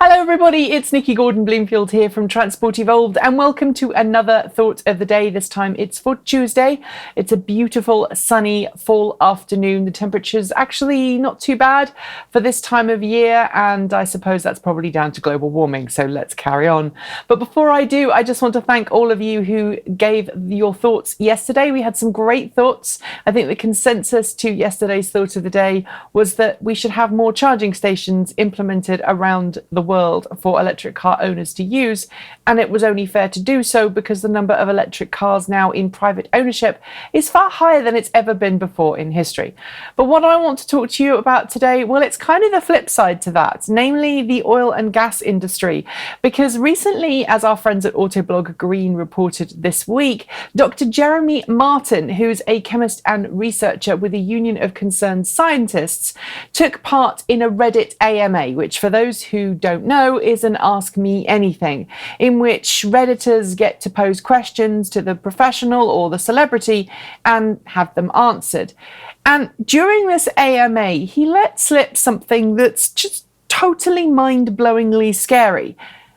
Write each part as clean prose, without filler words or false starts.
Hello everybody, it's Nikki Gordon-Bloomfield here from Transport Evolved, and welcome to another thought of the day. This time it's for Tuesday. It's a beautiful sunny fall afternoon. The temperature's actually not too bad for this time of year, and I suppose that's probably down to global warming, so let's carry on. But before I do, I just want to thank all of you who gave your thoughts yesterday. We had some great thoughts. I think the consensus to yesterday's thought of the day was that we should have more charging stations implemented around the world for electric car owners to use, and it was only fair to do so because the number of electric cars now in private ownership is far higher than it's ever been before in history. But what I want to talk to you about today, well, it's kind of the flip side to that, namely the oil and gas industry, because recently, as our friends at Autoblog Green reported this week, Dr. Jeremy Martin, who's a chemist and researcher with the Union of Concerned Scientists, took part in a Reddit AMA, which for those who don't know is an Ask Me Anything, in which Redditors get to pose questions to the professional or the celebrity and have them answered. And during this AMA, he let slip something that's just totally mind-blowingly scary,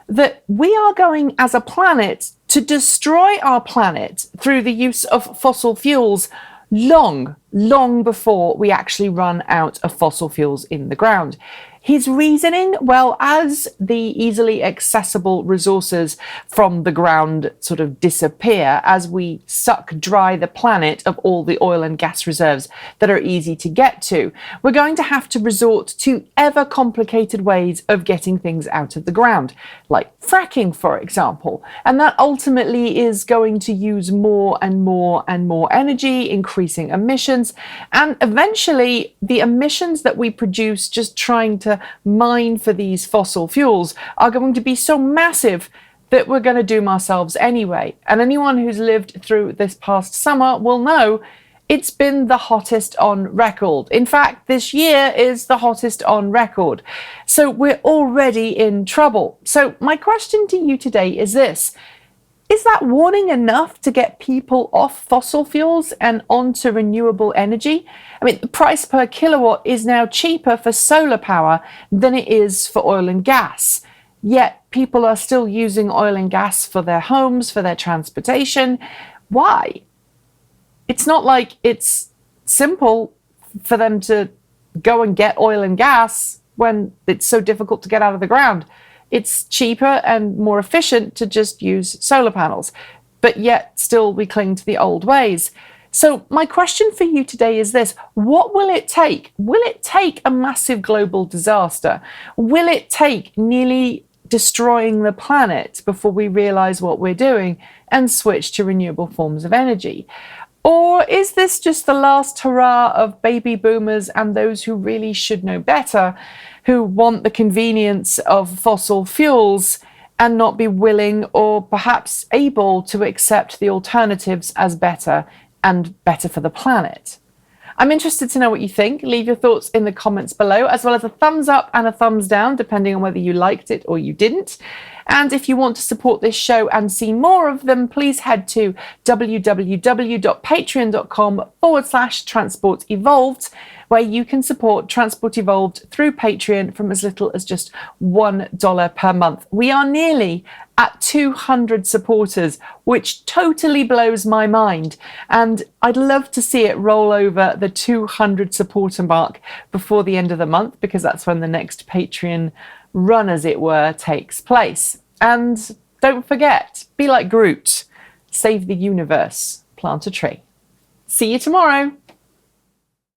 that we are going as a planet to destroy our planet through the use of fossil fuels long before we actually run out of fossil fuels in the ground. His reasoning, well, as the easily accessible resources from the ground sort of disappear, as we suck dry the planet of all the oil and gas reserves that are easy to get to, we're going to have to resort to ever complicated ways of getting things out of the ground, like fracking, for example. And that ultimately is going to use more and more energy, increasing emissions, and eventually the emissions that we produce just trying to mine for these fossil fuels are going to be so massive that we're going to doom ourselves anyway. And anyone who's lived through this past summer will know it's been the hottest on record. In fact, this year is the hottest on record. So we're already in trouble. So my question to you today is this: is that warning enough to get people off fossil fuels and onto renewable energy? I mean, the price per kilowatt is now cheaper for solar power than it is for oil and gas. Yet people are still using oil and gas for their homes, for their transportation. Why? It's not like it's simple for them to go and get oil and gas when it's so difficult to get out of the ground. It's cheaper and more efficient to just use solar panels, but yet still we cling to the old ways. So my question for you today is this: what will it take? Will it take a massive global disaster? Will it take nearly destroying the planet before we realize what we're doing and switch to renewable forms of energy? Or is this just the last hurrah of baby boomers and those who really should know better, who want the convenience of fossil fuels and not be willing or perhaps able to accept the alternatives as better and better for the planet? I'm interested to know what you think. Leave your thoughts in the comments below, as well as a thumbs up and a thumbs down, depending on whether you liked it or you didn't. And if you want to support this show and see more of them, please head to www.patreon.com/Transport Evolved, where you can support Transport Evolved through Patreon from as little as just $1 per month. We are nearly at 200 supporters, which totally blows my mind. And I'd love to see it roll over the 200 supporter mark before the end of the month, because that's when the next Patreon run, as it were, takes place. And don't forget, be like Groot, save the universe, plant a tree. See you tomorrow.